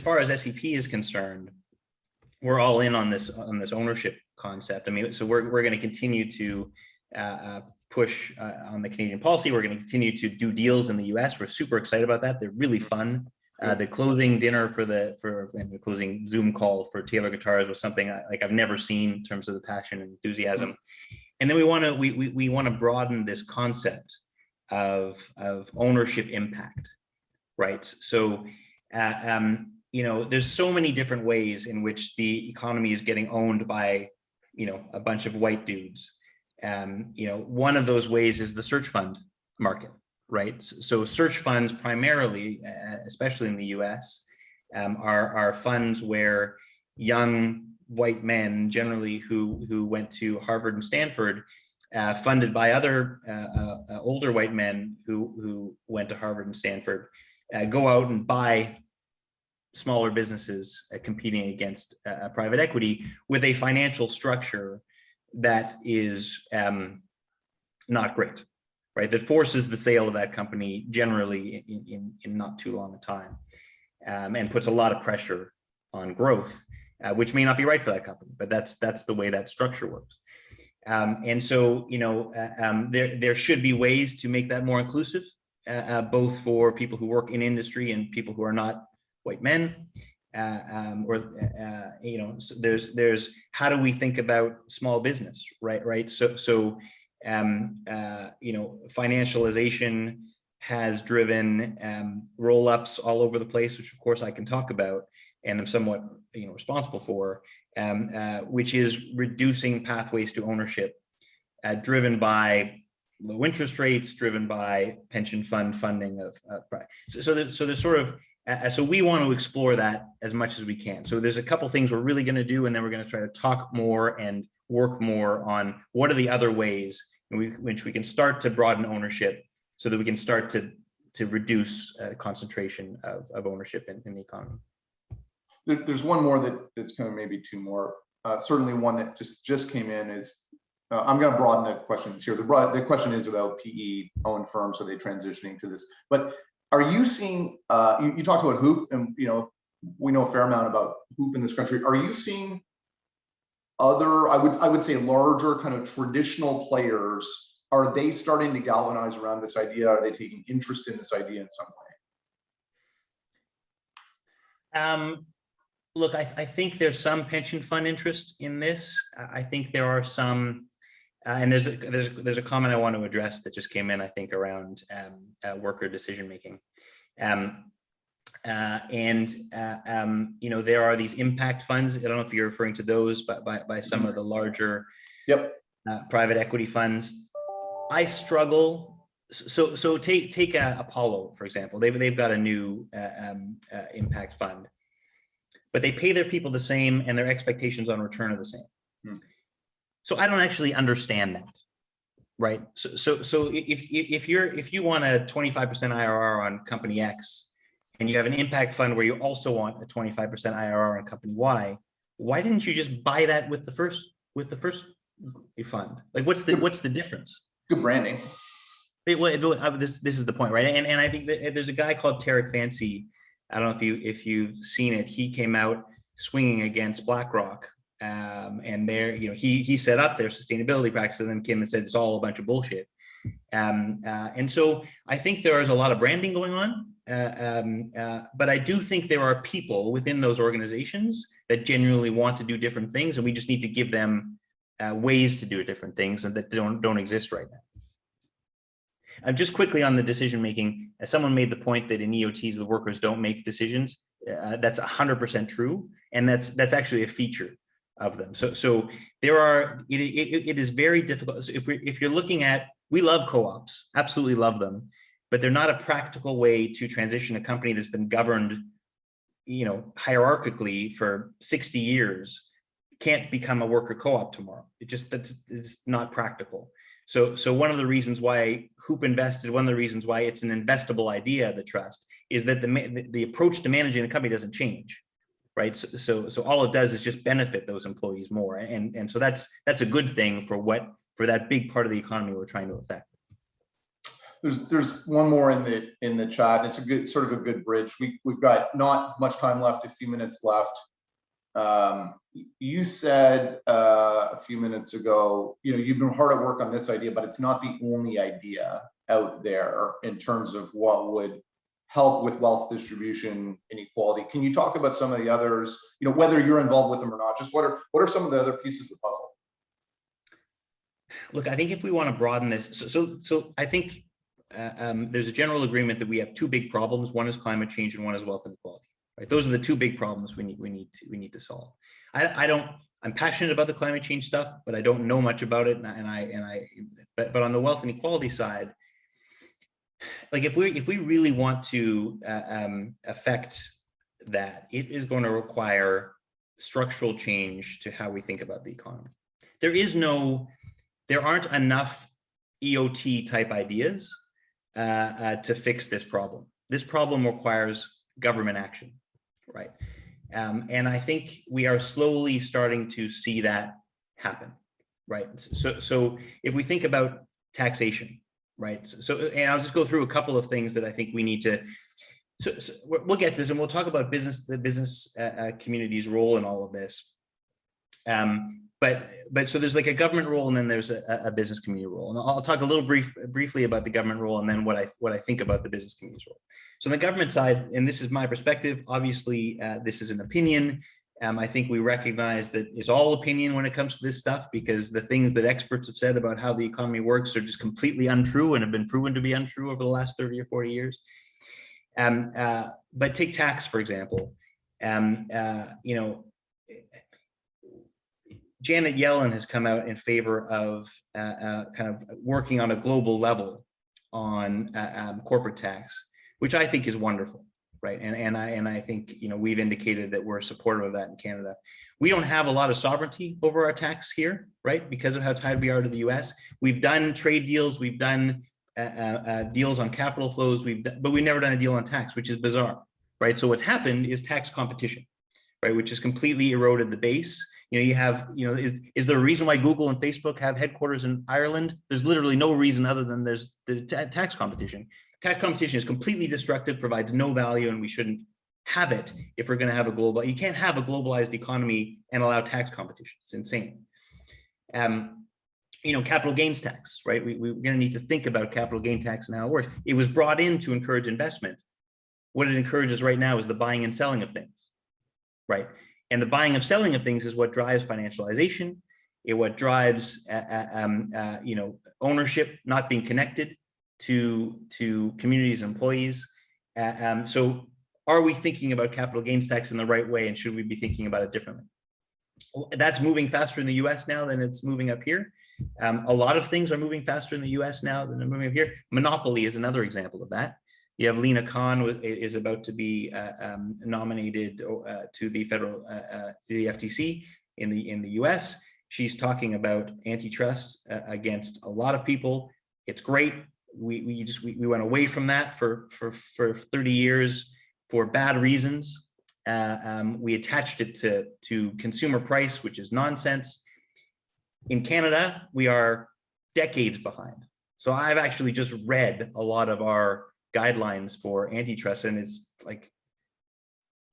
far as SEP is concerned, we're all in on this ownership concept. I mean, so we're going to continue to push on the Canadian policy. We're going to continue to do deals in the US. We're super excited about that. They're really fun. The closing dinner and the closing Zoom call for Taylor Guitars was something like I've never seen in terms of the passion and enthusiasm. And then we want to broaden this concept of ownership impact, right? So there's so many different ways in which the economy is getting owned by a bunch of white dudes. One of those ways is the search fund market, right? So search funds primarily, especially in the US, are funds where young white men, generally who went to Harvard and Stanford, funded by other older white men who went to Harvard and Stanford, go out and buy smaller businesses competing against private equity with a financial structure that is not great, right? That forces the sale of that company generally in not too long a time, and puts a lot of pressure on growth, which may not be right for that company, but that's the way that structure works. And so, there should be ways to make that more inclusive, both for people who work in industry and people who are not white men. So there's how do we think about small business, right? So financialization has driven roll-ups all over the place, which of course I can talk about and I'm somewhat responsible for, which is reducing pathways to ownership, driven by low interest rates, driven by pension fund funding of so there's sort of so we want to explore that as much as we can. So there's a couple things we're really going to do, and then we're going to try to talk more and work more on what are the other ways in which we can start to broaden ownership, so that we can start to reduce concentration of ownership in the economy. There's one more that's kind of maybe two more. Certainly one that just came in is, I'm going to broaden the questions here. The question is about PE-owned firms, are they transitioning to this? But are you seeing, you talked about Hoop, and we know a fair amount about Hoop in this country. Are you seeing other, I would say larger kind of traditional players, are they starting to galvanize around this idea? Are they taking interest in this idea in some way? Look, I think there's some pension fund interest in this. I think there are some, and there's a comment I want to address that just came in, I think, around worker decision making, there are these impact funds. I don't know if you're referring to those, but by some of the larger private equity funds. I struggle. So take Apollo, for example. They've got a new impact fund, but they pay their people the same, and their expectations on return are the same. So I don't actually understand that, right? So if you want a 25% IRR on company X, and you have an impact fund where you also want a 25% IRR on company Y, why didn't you just buy that with the first fund? Like, what's the difference? Good branding. This is the point, right? And I think that there's a guy called Tarek Fancy. I don't know if you've seen it. He came out swinging against BlackRock, and he set up their sustainability practice, and then came and said it's all a bunch of bullshit. And so I think there is a lot of branding going on, but I do think there are people within those organizations that genuinely want to do different things, and we just need to give them ways to do different things and that don't exist right now. Just quickly on the decision making, someone made the point that in EOTs the workers don't make decisions. That's 100% true, and that's actually a feature of them. So there are it is very difficult. So if you're looking at, we love co-ops, absolutely love them, but they're not a practical way to transition a company that's been governed, hierarchically for 60 years. Can't become a worker co-op tomorrow. It's not practical. So one of the reasons why Hoop invested, one of the reasons why it's an investable idea, the trust, is that the approach to managing the company doesn't change, right? So all it does is just benefit those employees more, and so that's a good thing for that big part of the economy we're trying to affect. There's one more in the chat. It's a good bridge. We've got not much time left, a few minutes left. You said a few minutes ago, you've been hard at work on this idea, but it's not the only idea out there in terms of what would help with wealth distribution inequality. Can you talk about some of the others, whether you're involved with them or not? Just what are some of the other pieces of the puzzle? Look, I think if we want to broaden this, so I think there's a general agreement that we have two big problems. One is climate change and one is wealth inequality. Right? Those are the two big problems we need to solve. I'm passionate about the climate change stuff, but I don't know much about it. But on the wealth inequality side, like if we really want to affect that, it is going to require structural change to how we think about the economy. There aren't enough EOT type ideas to fix this problem. This problem requires government action. Right. And I think we are slowly starting to see that happen. Right. So if we think about taxation, right. And I'll just go through a couple of things that I think we need to. So we'll get to this, and we'll talk about the business community's role in all of this. But so there's like a government role, and then there's a business community role. And I'll talk a little briefly about the government role, and then what I think about the business community's role. So on the government side, and this is my perspective, obviously this is an opinion. I think we recognize that it's all opinion when it comes to this stuff, because the things that experts have said about how the economy works are just completely untrue and have been proven to be untrue over the last 30 or 40 years. But take tax, for example. Janet Yellen has come out in favor of kind of working on a global level on corporate tax, which I think is wonderful, right? And I think we've indicated that we're supportive of that in Canada. We don't have a lot of sovereignty over our tax here, right? Because of how tied we are to the U.S. We've done trade deals, we've done deals on capital flows, but we've never done a deal on tax, which is bizarre, right? So what's happened is tax competition, right? Which has completely eroded the base. Is there a reason why Google and Facebook have headquarters in Ireland? There's literally no reason other than there's the tax competition. Tax competition is completely destructive, provides no value, and we shouldn't have it if we're going to have you can't have a globalized economy and allow tax competition. It's insane. Capital gains tax, right? We're going to need to think about capital gain tax and how it works. It was brought in to encourage investment. What it encourages right now is the buying and selling of things, right? And the buying and selling of things is what drives financialization. What drives ownership not being connected to communities and employees. So are we thinking about capital gains tax in the right way, and should we be thinking about it differently? That's moving faster in the US now than it's moving up here. A lot of things are moving faster in the US now than they're moving up here. Monopoly is another example of that. You have Lena Khan is about to be nominated to the FTC in the US. She's talking about antitrust against a lot of people. It's great. We went away from that for 30 years for bad reasons. We attached it to consumer price, which is nonsense. In Canada, we are decades behind. So I've actually just read a lot of our guidelines for antitrust, and it's like,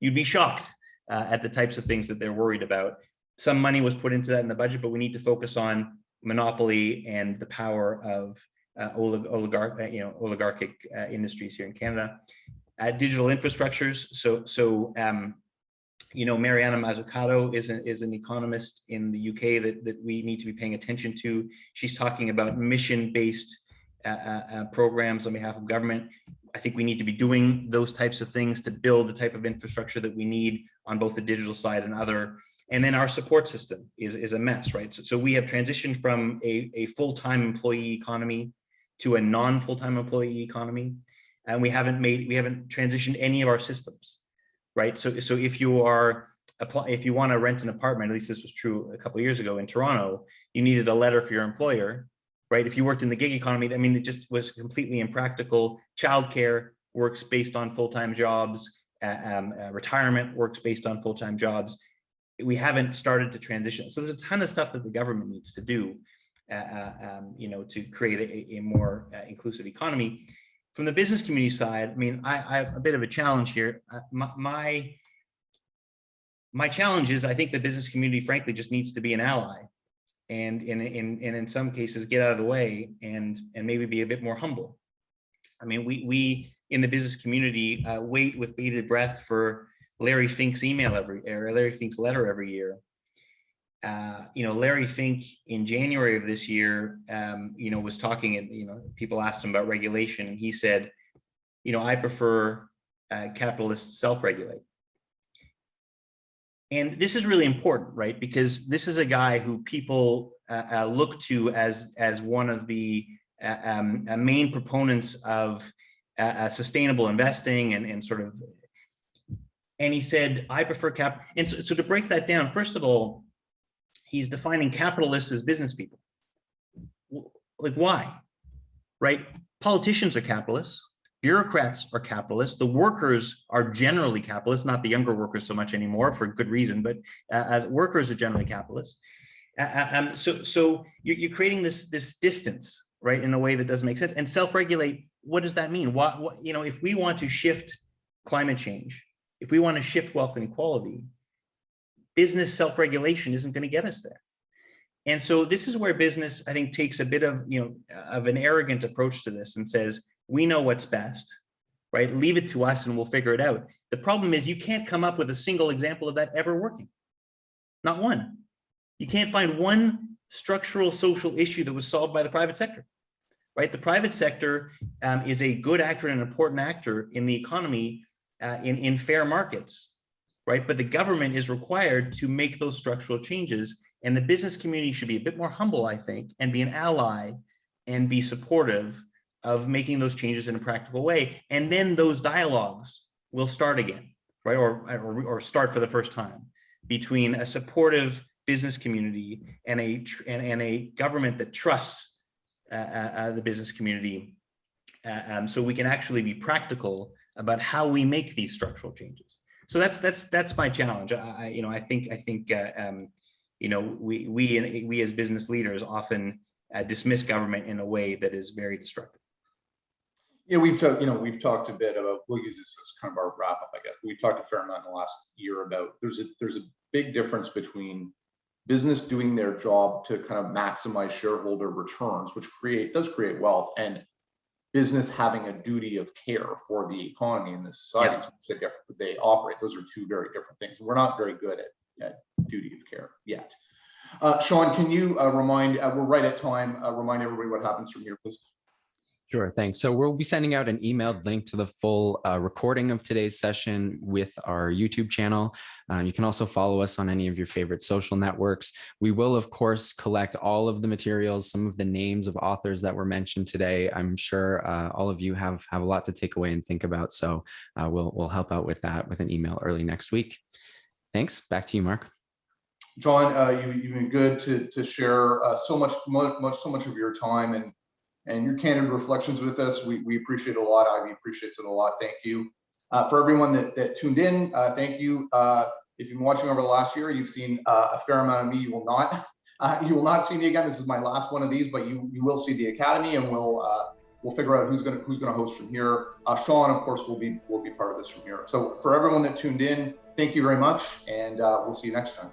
you'd be shocked at the types of things that they're worried about. Some money was put into that in the budget, but we need to focus on monopoly and the power of oligarchic industries here in Canada. Digital infrastructures. So Mariana Mazzucato is an economist in the UK that we need to be paying attention to. She's talking about mission-based programs on behalf of government. I think we need to be doing those types of things to build the type of infrastructure that we need on both the digital side and other. And then our support system is a mess, right? So we have transitioned from a full-time employee economy to a non-full-time employee economy, and we haven't transitioned any of our systems, right? So if you want to rent an apartment, at least this was true a couple of years ago in Toronto, you needed a letter for your employer, right? If you worked in the gig economy, I mean, it just was completely impractical. Childcare works based on full-time jobs. Retirement works based on full-time jobs. We haven't started to transition. So there's a ton of stuff that the government needs to do, to create a more inclusive economy. From the business community side, I mean, I have a bit of a challenge here. My challenge is I think the business community, frankly, just needs to be an ally, and in some cases get out of the way and maybe be a bit more humble. I mean, we in the business community wait with bated breath for Larry Fink's Larry Fink's letter every year. Larry Fink in January of this year, was talking, and people asked him about regulation, and he said, I prefer capitalists self-regulate. And this is really important, right? Because this is a guy who people look to as one of the main proponents of sustainable investing and sort of. And he said, I prefer And so to break that down, first of all, he's defining capitalists as business people. Like, why? Right? Politicians are capitalists. Bureaucrats are capitalists. The workers are generally capitalists, not the younger workers so much anymore for good reason, but workers are generally capitalists. So you're creating this distance, right, in a way that doesn't make sense. And self-regulate, what does that mean? What if we want to shift climate change, if we want to shift wealth inequality, business self-regulation isn't going to get us there. And so this is where business, I think, takes a bit of, of an arrogant approach to this and says, we know what's best, right? Leave it to us and we'll figure it out. The problem is you can't come up with a single example of that ever working. Not one. You can't find one structural social issue that was solved by the private sector, right? The private sector is a good actor and an important actor in the economy in fair markets, right? But the government is required to make those structural changes, and the business community should be a bit more humble, I think, and be an ally and be supportive of making those changes in a practical way. And then those dialogues will start again, right? Or start for the first time between a supportive business community and a government that trusts the business community, so we can actually be practical about how we make these structural changes. So that's my challenge. I think we as business leaders often dismiss government in a way that is very destructive. Yeah, we've talked a bit about, we'll use this as kind of our wrap up, I guess. But we've talked a fair amount in the last year about there's a big difference between business doing their job to kind of maximize shareholder returns, which does create wealth, and business having a duty of care for the economy and the society they operate. Those are two very different things. We're not very good at duty of care yet. Sean, can you remind, we're right at time, remind everybody what happens from here, please? Sure, thanks. So we'll be sending out an emailed link to the full recording of today's session with our YouTube channel. You can also follow us on any of your favorite social networks. We will, of course, collect all of the materials, some of the names of authors that were mentioned today. I'm sure all of you have a lot to take away and think about. So we'll help out with that with an email early next week. Thanks. Back to you, Mark. Jon, you've been good to share so much of your time and your candid reflections with us. We appreciate it a lot. Ivey appreciates it a lot. Thank you. For everyone that tuned in, thank you. If you've been watching over the last year, you've seen a fair amount of me. You will not see me again. This is my last one of these, but you will see the Academy, and we'll figure out who's gonna host from here. Sean, of course, will be part of this from here. So for everyone that tuned in, thank you very much, and we'll see you next time.